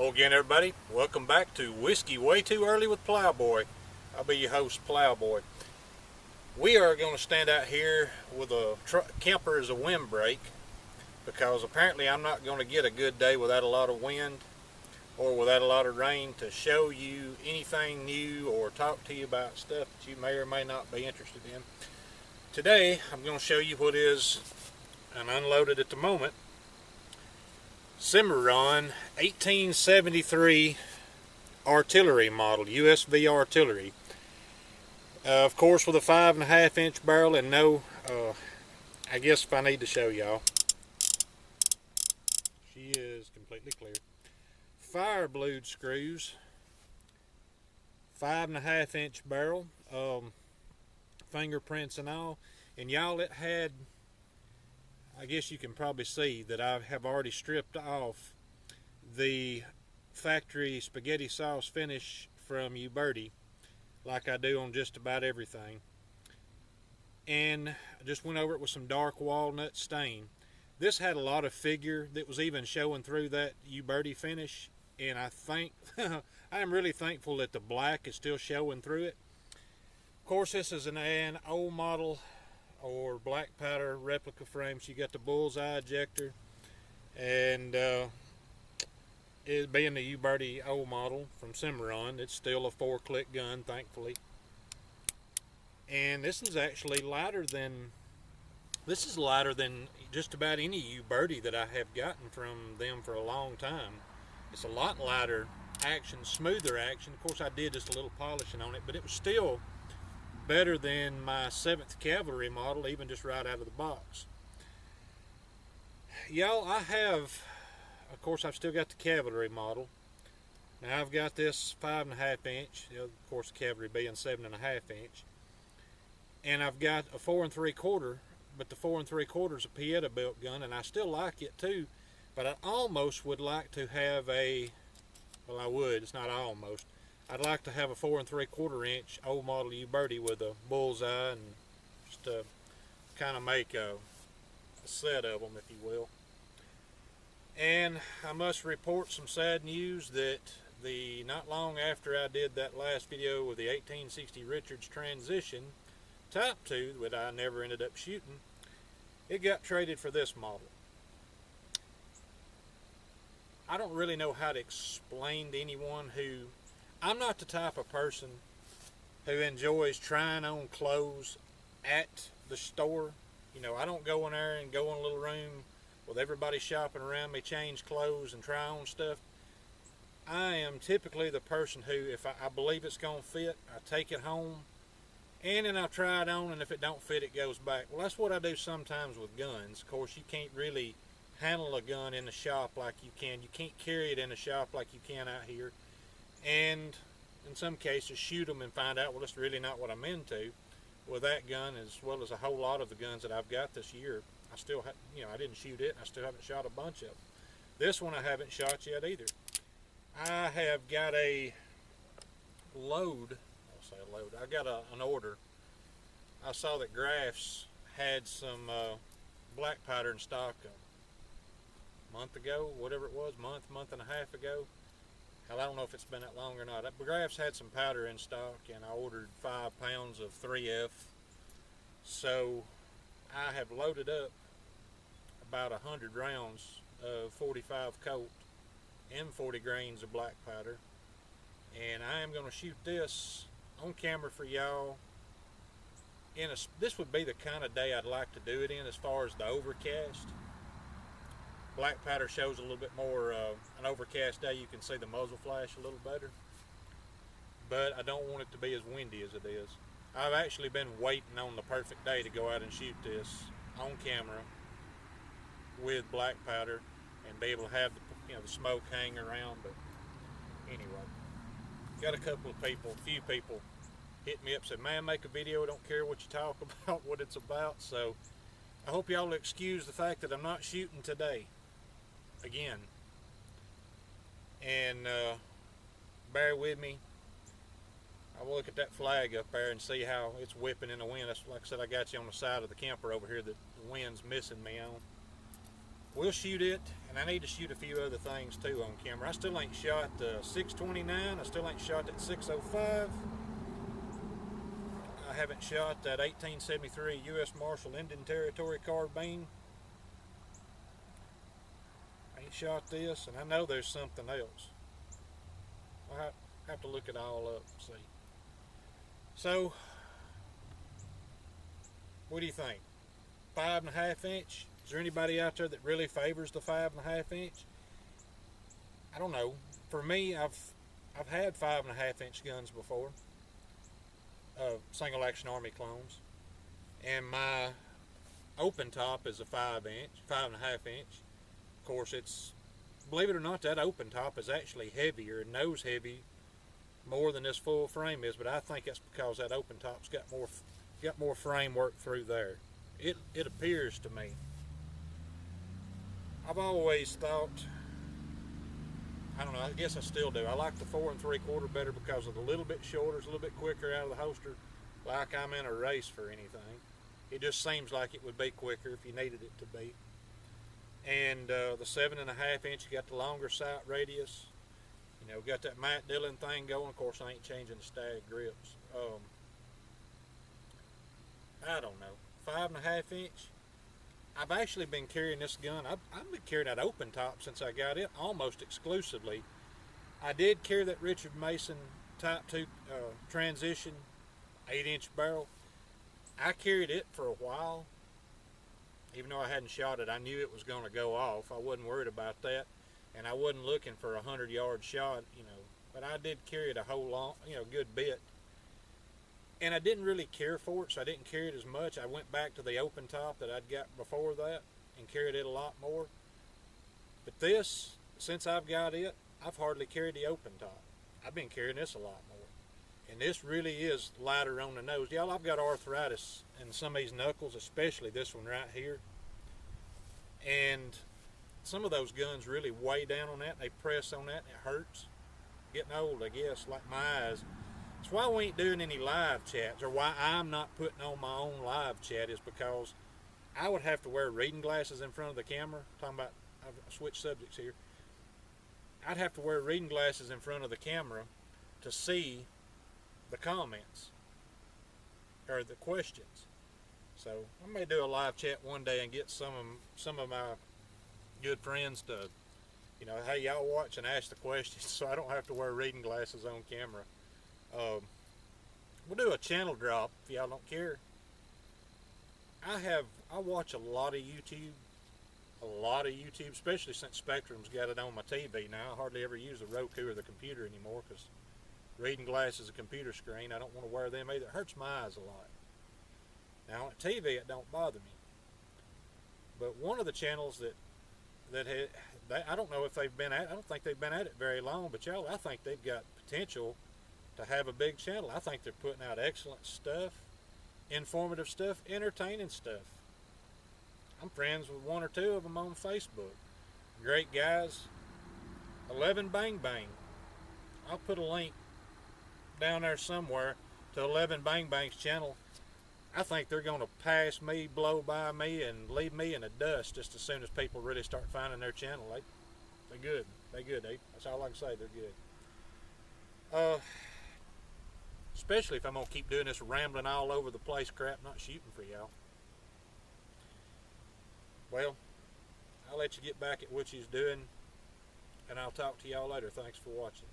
Hello again, everybody. Welcome back to Whiskey Way Too Early with Plowboy. I'll be your host, Plowboy. We are going to stand out here with a camper as a windbreak because apparently I'm not going to get a good day without a lot of wind or without a lot of rain to show you anything new or talk to you about stuff that you may or may not be interested in. Today, I'm going to show you what is, and unloaded at the moment, Cimarron 1873 artillery model, USV artillery. Of course, with a 5.5 inch barrel and no, I guess if I need to show y'all, she is completely clear. Fire blued screws, 5.5 inch barrel, fingerprints and all, and y'all, it had, I guess you can probably see that I have already stripped off the factory spaghetti sauce finish from Uberti, like I do on just about everything. And I just went over it with some dark walnut stain. This had a lot of figure that was even showing through that Uberti finish, and I think I am really thankful that the black is still showing through it. Of course, this is an old model or black powder replica frame. So you got the bullseye ejector, and it being the Uberti old model from Cimarron, it's still a 4-click gun, thankfully. And this is actually lighter than just about any Uberti that I have gotten from them for a long time. It's a lot lighter action, smoother action. Of course, I did just a little polishing on it, but it was still better than my 7th Cavalry model, even just right out of the box. Y'all, of course, I've still got the Cavalry model. Now I've got this 5.5 inch, of course Cavalry being 7.5 inch, and I've got a 4 3/4, but the 4 3/4 is a Pieta built gun, and I still like it too, but I almost would like to have well, I would, it's not almost, I'd like to have a 4 3/4 inch old model Uberti with a bullseye, and just to kind of make a set of them, if you will. And I must report some sad news that not long after I did that last video with the 1860 Richards Transition Type 2 that I never ended up shooting, it got traded for this model. I don't really know how to explain to anyone who, I'm not the type of person who enjoys trying on clothes at the store. You know, I don't go in there and go in a little room with everybody shopping around me, change clothes and try on stuff. I am typically the person who, if I believe it's going to fit, I take it home and then I try it on, and if it don't fit, it goes back. Well, that's what I do sometimes with guns. Of course, you can't really handle a gun in the shop like you can. You can't carry it in the shop like you can out here. And in some cases shoot them and find out, well, it's really not what I'm into. With that gun, as well as a whole lot of the guns that I've got this year, I still I didn't shoot it, and I still haven't shot a bunch of them. This one I haven't shot yet either. I have got a load, I got an order. I saw that Graff's had some black powder in stock a month ago, whatever it was, month and a half ago. Hell, I don't know if it's been that long or not. Graff's had some powder in stock, and I ordered 5 pounds of 3F. So I have loaded up about 100 rounds of 45 Colt and 40 grains of black powder. And I am going to shoot this on camera for y'all. This would be the kind of day I'd like to do it in as far as the overcast. Black powder shows a little bit more, an overcast day you can see the muzzle flash a little better, but I don't want it to be as windy as it is. I've actually been waiting on the perfect day to go out and shoot this on camera with black powder and be able to have the smoke hang around. But anyway, got a few people hit me up, said, man, make a video, I don't care what you talk about, what it's about. So I hope y'all will excuse the fact that I'm not shooting today again, and bear with me. I will look at that flag up there and see how it's whipping in the wind. That's, like I said, I got you on the side of the camper over here that the wind's missing me on. we'll shoot it, and I need to shoot a few other things too on camera. I still ain't shot the 629. I still ain't shot that 605. I haven't shot that 1873 U.S. Marshal Indian Territory carbine. I ain't shot this, and I know there's something else. I have to look it all up and see. So, what do you think? 5.5 inch? Is there anybody out there that really favors the 5.5 inch? I don't know. For me, I've had 5.5 inch guns before, single action Army clones, and my open top is a 5.5 inch. Of course, it's, believe it or not, that open top is actually heavier and nose heavy more than this full frame is, but I think that's because that open top's got more framework through there. It appears to me. I've always thought, I don't know, I guess I still do. I like the 4 3/4 better because of the little bit shorter, it's a little bit quicker out of the holster, like I'm in a race for anything. It just seems like it would be quicker if you needed it to be. And the 7.5 inch, you got the longer sight radius. You know, got that Matt Dillon thing going. Of course, I ain't changing the stag grips. I don't know. 5.5 inch. I've actually been carrying this gun. I've been carrying that open top since I got it, almost exclusively. I did carry that Richard Mason Type 2 transition 8-inch barrel. I carried it for a while. Even though I hadn't shot it, I knew it was going to go off. I wasn't worried about that, and I wasn't looking for a 100-yard shot, you know. But I did carry it a whole long, good bit. And I didn't really care for it, so I didn't carry it as much. I went back to the open top that I'd got before that and carried it a lot more. But this, since I've got it, I've hardly carried the open top. I've been carrying this a lot more. And this really is lighter on the nose. Y'all, I've got arthritis in some of these knuckles, especially this one right here. And some of those guns really weigh down on that. They press on that and it hurts. Getting old, I guess, like my eyes. That's why we ain't doing any live chats, or why I'm not putting on my own live chat, is because I would have to wear reading glasses in front of the camera. Talking about, I've switched subjects here. I'd have to wear reading glasses in front of the camera to see the comments or the questions. So I may do a live chat one day and get some of my good friends to, hey, y'all watch and ask the questions, so I don't have to wear reading glasses on camera. We'll do a channel drop if y'all don't care. I watch a lot of YouTube, especially since Spectrum's got it on my TV now. I hardly ever use the Roku or the computer anymore because reading glasses, a computer screen, I don't want to wear them either. It hurts my eyes a lot. Now on TV it don't bother me. But one of the channels I don't know if they've been at, I don't think they've been at it very long, but y'all, I think they've got potential to have a big channel. I think they're putting out excellent stuff, informative stuff, entertaining stuff. I'm friends with one or two of them on Facebook. Great guys. 11 Bang Bang. I'll put a link down there somewhere to 11 Bang Bang's channel. I think they're going to pass me, blow by me, and leave me in the dust just as soon as people really start finding their channel. They're good. They're good. That's all I can say. They're good. Especially if I'm going to keep doing this rambling all over the place crap, not shooting for y'all. Well, I'll let you get back at what you's doing, and I'll talk to y'all later. Thanks for watching.